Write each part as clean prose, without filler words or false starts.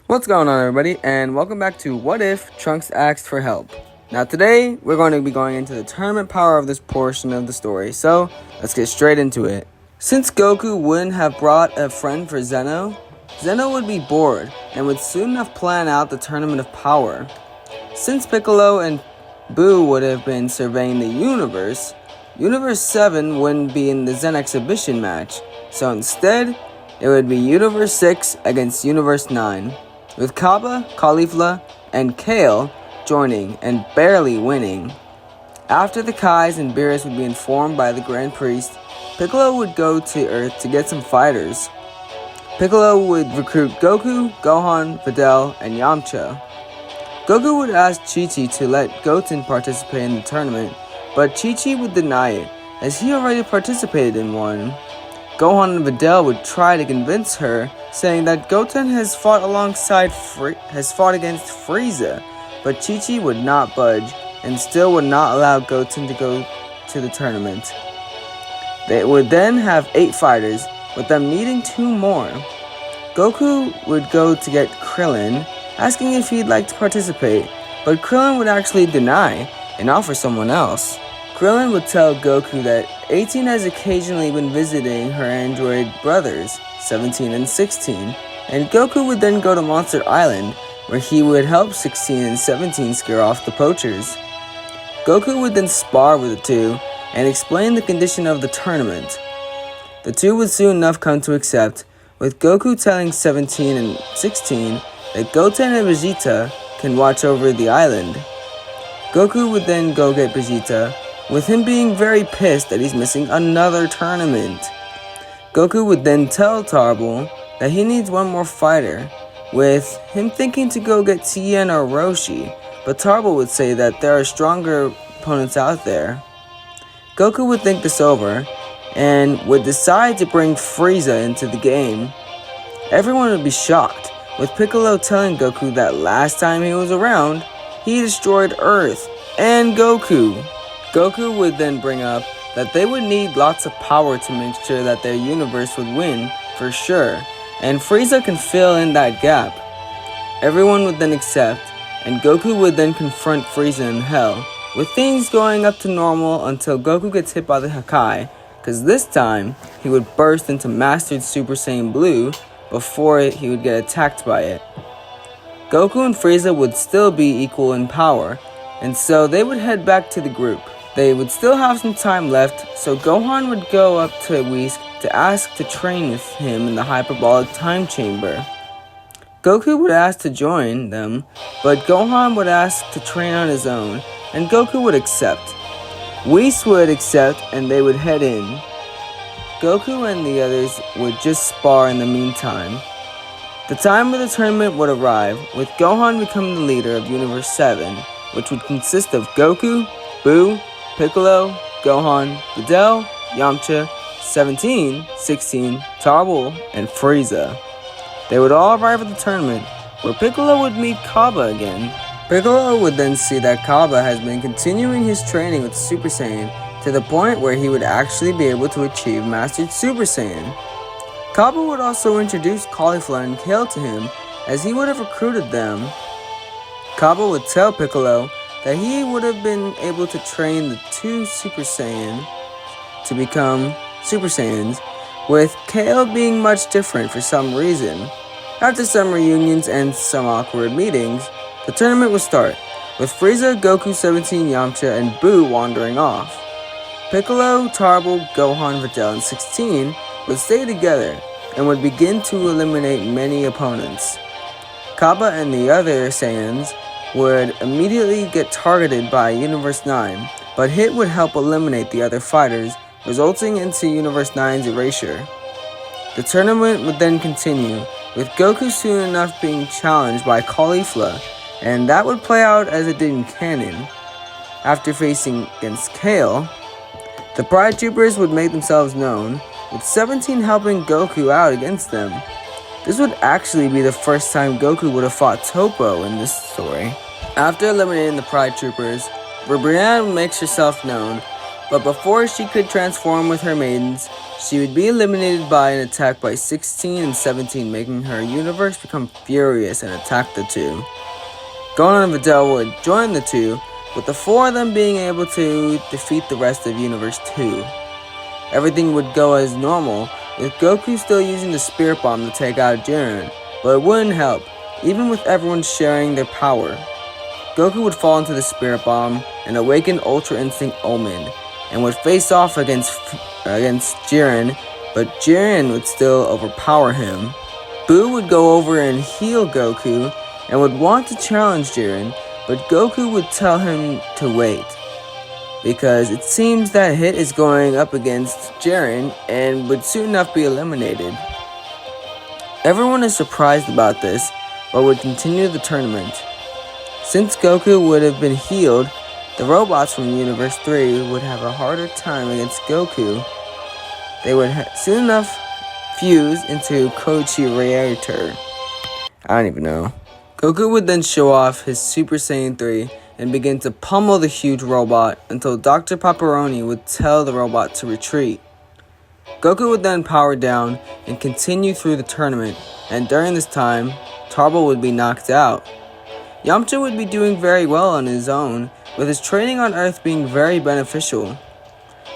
What's going on, everybody, and welcome back to What If Trunks Asked for Help. Now today, we're going to be going into the tournament power of this portion of the story, so let's get straight into it. Since Goku wouldn't have brought a friend for Zeno would be bored and would soon enough plan out the tournament of power. Since Piccolo and Buu would have been surveying the universe, Universe 7 wouldn't be in the Zen exhibition match, so instead, it would be Universe 6 against Universe 9. With Kaba, Kefla, and Kale joining and barely winning. After the Kais and Beerus would be informed by the Grand Priest, Piccolo would go to Earth to get some fighters. Piccolo would recruit Goku, Gohan, Videl, and Yamcha. Goku would ask Chi-Chi to let Goten participate in the tournament, but Chi-Chi would deny it, as he already participated in one. Gohan and Videl would try to convince her, saying that Goten has fought against Frieza, but Chi-Chi would not budge and still would not allow Goten to go to the tournament. They would then have 8 fighters, with them needing 2 more. Goku would go to get Krillin, asking if he'd like to participate, but Krillin would actually deny and offer someone else. Krillin would tell Goku that 18 has occasionally been visiting her android brothers, 17 and 16, and Goku would then go to Monster Island, where he would help 16 and 17 scare off the poachers. Goku would then spar with the two and explain the condition of the tournament. The two would soon enough come to accept, with Goku telling 17 and 16 that Goten and Vegeta can watch over the island. Goku would then go get Vegeta, with him being very pissed that he's missing another tournament. Goku would then tell Tarble that he needs one more fighter, with him thinking to go get Tien or Roshi, but Tarble would say that there are stronger opponents out there. Goku would think this over, and would decide to bring Frieza into the game. Everyone would be shocked, with Piccolo telling Goku that last time he was around, he destroyed Earth and Goku. Goku would then bring up that they would need lots of power to make sure that their universe would win, for sure, and Frieza can fill in that gap. Everyone would then accept, and Goku would then confront Frieza in Hell, with things going up to normal until Goku gets hit by the Hakai, cause this time, he would burst into Mastered Super Saiyan Blue before he would get attacked by it. Goku and Frieza would still be equal in power, and so they would head back to the group. They would still have some time left, so Gohan would go up to Whis to ask to train with him in the hyperbolic time chamber. Goku would ask to join them, but Gohan would ask to train on his own, and Goku would accept. Whis would accept, and they would head in. Goku and the others would just spar in the meantime. The time of the tournament would arrive, with Gohan becoming the leader of Universe 7, which would consist of Goku, Buu, Piccolo, Gohan, Videl, Yamcha, 17, 16, Tarble, and Frieza. They would all arrive at the tournament, where Piccolo would meet Kaba again. Piccolo would then see that Kaba has been continuing his training with Super Saiyan to the point where he would actually be able to achieve Mastered Super Saiyan. Kaba would also introduce Kefla and Kale to him, as he would have recruited them. Kaba would tell Piccolo that he would have been able to train the 2 Super Saiyan to become Super Saiyans, with Kale being much different for some reason. After some reunions and some awkward meetings, the tournament would start, with Frieza, Goku, 17, Yamcha, and Buu wandering off. Piccolo, Tarble, Gohan, Videl, and 16 would stay together and would begin to eliminate many opponents. Kaba and the other Saiyans would immediately get targeted by Universe 9, but Hit would help eliminate the other fighters, resulting into Universe 9's erasure. The tournament would then continue, with Goku soon enough being challenged by Kefla, and that would play out as it did in canon. After facing against Kale, the Pride Troopers would make themselves known, with 17 helping Goku out against them. This would actually be the first time Goku would have fought Toppo in this story. After eliminating the Pride Troopers, Brienne makes herself known, but before she could transform with her maidens, She would be eliminated by an attack by 16 and 17, making her universe become furious and attack the two. Gohan and Videl would join the two, with the four of them being able to defeat the rest of Universe 2. Everything would go as normal, with Goku still using the Spirit Bomb to take out Jiren, but it wouldn't help, even with everyone sharing their power. Goku would fall into the Spirit Bomb and awaken Ultra Instinct Omen, and would face off against Jiren, but Jiren would still overpower him. Boo would go over and heal Goku, and would want to challenge Jiren, but Goku would tell him to wait, because it seems that Hit is going up against Jiren and would soon enough be eliminated. Everyone is surprised about this, but would continue the tournament. Since Goku would have been healed, the robots from Universe 3 would have a harder time against Goku. They would soon enough fuse into Kochi Reactor. I don't even know. Goku would then show off his Super Saiyan 3 and begin to pummel the huge robot until Dr. Pepperoni would tell the robot to retreat. Goku would then power down and continue through the tournament, and during this time, Tarble would be knocked out. Yamcha would be doing very well on his own, with his training on Earth being very beneficial.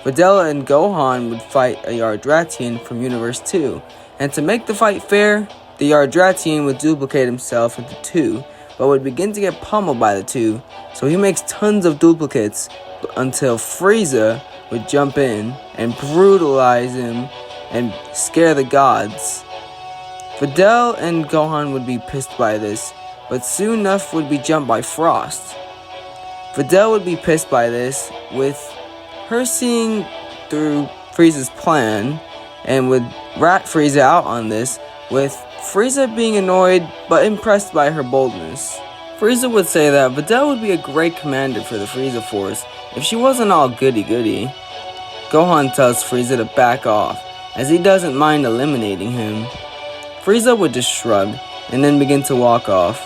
Videla and Gohan would fight a Yardratian from Universe 2, and to make the fight fair, the Yardratian would duplicate himself into two, but would begin to get pummeled by the two, so he makes tons of duplicates until Frieza would jump in and brutalize him and scare the gods. Videl and Gohan would be pissed by this, but soon enough would be jumped by Frost. Videl would be pissed by this, with her seeing through Frieza's plan, and would rat Frieza out on this, with Frieza being annoyed but impressed by her boldness. Frieza would say that Videl would be a great commander for the Frieza Force if she wasn't all goody-goody. Gohan tells Frieza to back off, as he doesn't mind eliminating him. Frieza would just shrug, and then begin to walk off.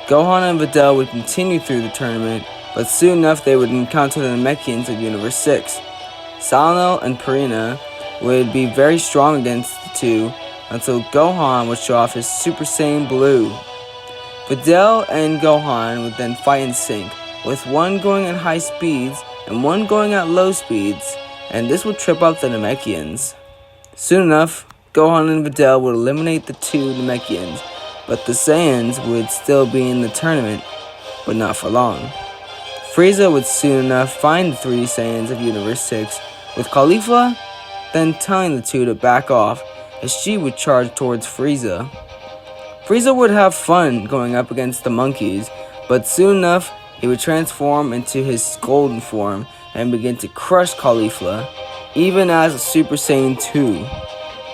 Gohan and Videl would continue through the tournament, but soon enough they would encounter the Namekians of Universe 6. Salnel and Purina would be very strong against the two, until Gohan would show off his Super Saiyan Blue. Videl and Gohan would then fight in sync, with one going at high speeds and one going at low speeds, and this would trip up the Namekians. Soon enough, Gohan and Videl would eliminate the two Namekians, but the Saiyans would still be in the tournament, but not for long. Frieza would soon enough find the three Saiyans of Universe 6, with Kefla then telling the two to back off, as she would charge towards Frieza. Frieza would have fun going up against the monkeys, but soon enough he would transform into his golden form and begin to crush Kefla, even as a Super Saiyan 2.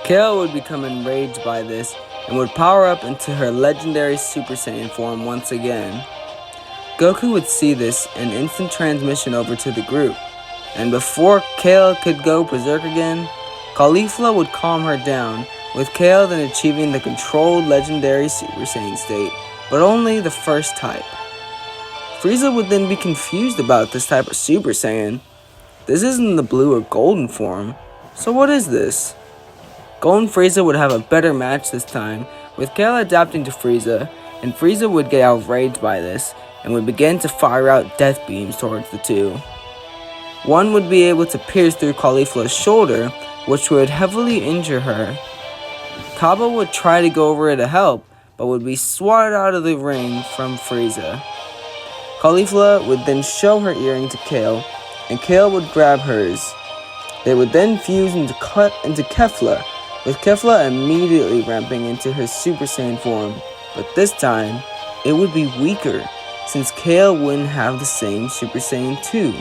Kale would become enraged by this and would power up into her legendary Super Saiyan form once again. Goku would see this and instant transmission over to the group, and before Kale could go berserk again, Kefla would calm her down, with Kale then achieving the controlled legendary Super Saiyan state, but only the first type. Frieza would then be confused about this type of Super Saiyan. This isn't the blue or golden form, so what is this? Golden Frieza would have a better match this time, with Kale adapting to Frieza, and Frieza would get outraged by this, and would begin to fire out death beams towards the two. One would be able to pierce through Kefla's shoulder, which would heavily injure her. Kaba would try to go over to help, but would be swatted out of the ring from Frieza. Kefla would then show her earring to Kale, and Kale would grab hers. They would then fuse into Kefla, with Kefla immediately ramping into her Super Saiyan form, but this time, it would be weaker, since Kale wouldn't have the same Super Saiyan 2,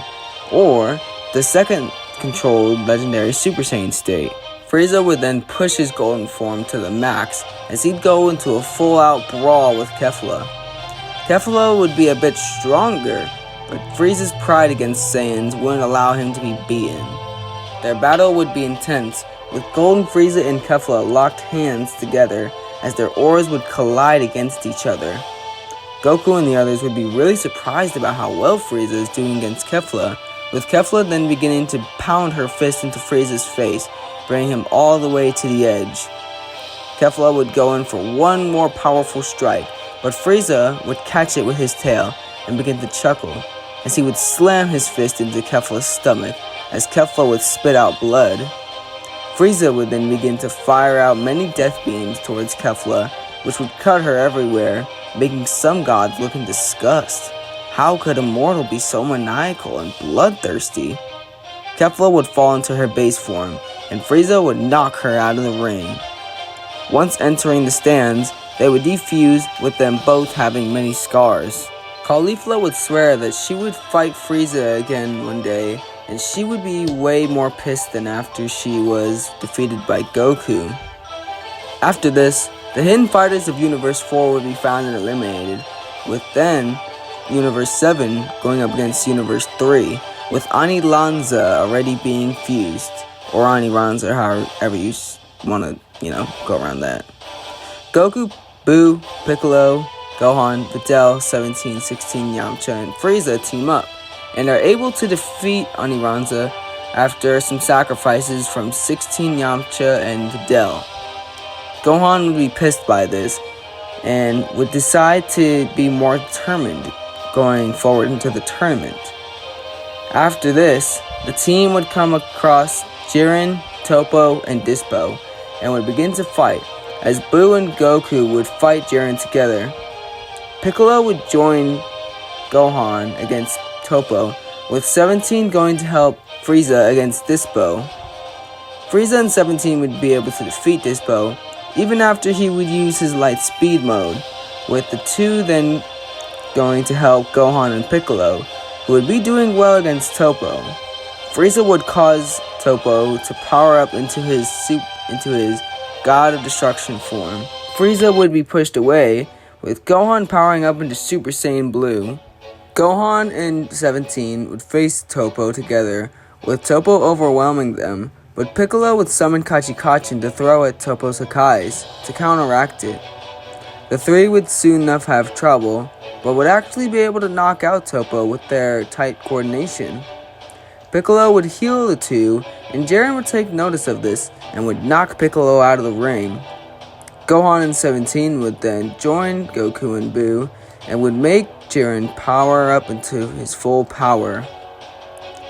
or the second controlled legendary Super Saiyan state. Frieza would then push his golden form to the max, as he'd go into a full-out brawl with Kefla. Kefla would be a bit stronger, but Frieza's pride against Saiyans wouldn't allow him to be beaten. Their battle would be intense, with Golden Frieza and Kefla locked hands together as their auras would collide against each other. Goku and the others would be really surprised about how well Frieza is doing against Kefla, with Kefla then beginning to pound her fist into Frieza's face, bringing him all the way to the edge. Kefla would go in for one more powerful strike, but Frieza would catch it with his tail and begin to chuckle, as he would slam his fist into Kefla's stomach, as Kefla would spit out blood. Frieza would then begin to fire out many death beams towards Kefla, which would cut her everywhere, making some gods look in disgust. How could a mortal be so maniacal and bloodthirsty? Kefla would fall into her base form, and Frieza would knock her out of the ring. Once entering the stands, they would defuse, with them both having many scars. Caulifla would swear that she would fight Frieza again one day, and she would be way more pissed than after she was defeated by Goku. After this, the hidden fighters of Universe 4 would be found and eliminated, with then Universe 7 going up against Universe 3, with Ani Lanza already being fused, or Ani Lanza, however you want to, go around that. Goku, Buu, Piccolo, Gohan, Videl, 17, 16, Yamcha, and Frieza team up, and are able to defeat Ani Lanza after some sacrifices from 16, Yamcha, and Videl. Gohan would be pissed by this, and would decide to be more determined going forward into the tournament. After this, the team would come across Jiren, Toppo, and Dispo, and would begin to fight, as Buu and Goku would fight Jiren together. Piccolo would join Gohan against Toppo, with 17 going to help Frieza against Dispo. Frieza and 17 would be able to defeat Dispo, even after he would use his light speed mode, with the two then going to help Gohan and Piccolo, who would be doing well against Toppo. Frieza would cause Toppo to power up into his God of Destruction form. Frieza would be pushed away, with Gohan powering up into Super Saiyan Blue. Gohan and 17 would face Toppo together, with Toppo overwhelming them, but Piccolo would summon Kachikachin to throw at Toppo's Hakais to counteract it. The three would soon enough have trouble, but would actually be able to knock out Toppo with their tight coordination. Piccolo would heal the two, and Jiren would take notice of this and would knock Piccolo out of the ring. Gohan and 17 would then join Goku and Buu, and would make Jiren power up into his full power.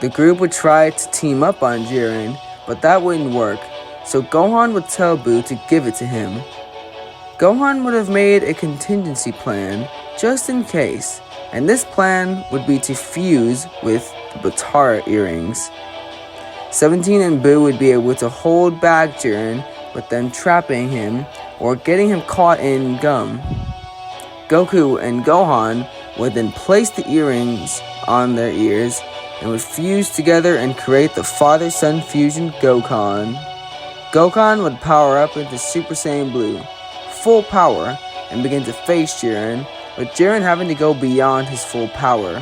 The group would try to team up on Jiren, but that wouldn't work, so Gohan would tell Buu to give it to him. Gohan would have made a contingency plan, just in case, and this plan would be to fuse with the Batara earrings. 17 and Buu would be able to hold back Jiren, with them trapping him, or getting him caught in gum. Goku and Gohan would then place the earrings on their ears, and would fuse together and create the Father-Son Fusion Gokan. Gokan would power up into Super Saiyan Blue, full power, and begin to face Jiren, with Jiren having to go beyond his full power.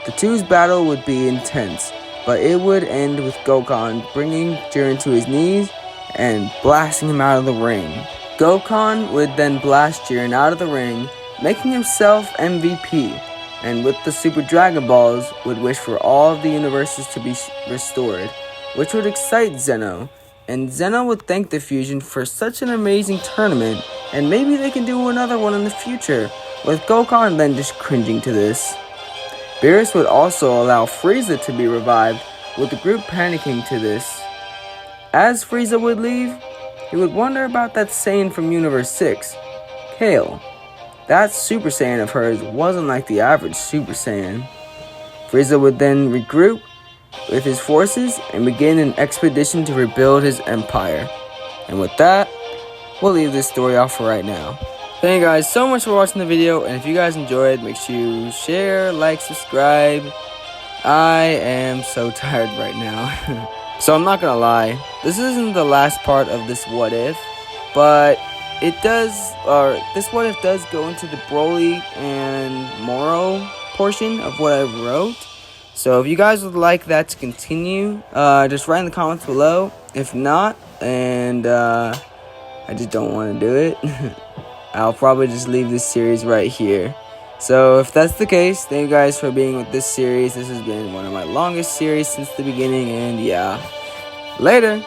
The two's battle would be intense, but it would end with Gokan bringing Jiren to his knees and blasting him out of the ring. Gokan would then blast Jiren out of the ring, making himself MVP, and with the Super Dragon Balls would wish for all of the universes to be restored, which would excite Zeno, and Zeno would thank the Fusion for such an amazing tournament, and maybe they can do another one in the future, with Gokan then just cringing to this. Beerus would also allow Frieza to be revived, with the group panicking to this. As Frieza would leave, he would wonder about that Saiyan from Universe 6, Kale. That Super Saiyan of hers wasn't like the average Super Saiyan. Frieza would then regroup with his forces and begin an expedition to rebuild his empire. And with that, we'll leave this story off for right now. Thank you guys so much for watching the video, and if you guys enjoyed, make sure you share, like, subscribe. I am so tired right now. So I'm not gonna lie, this isn't the last part of this what if, but this what if does go into the Broly and Moro portion of what I wrote. So if you guys would like that to continue, just write in the comments below. If not, and I just don't want to do it, I'll probably just leave this series right here. So if that's the case, thank you guys for being with this series. This has been one of my longest series since the beginning, and yeah, later.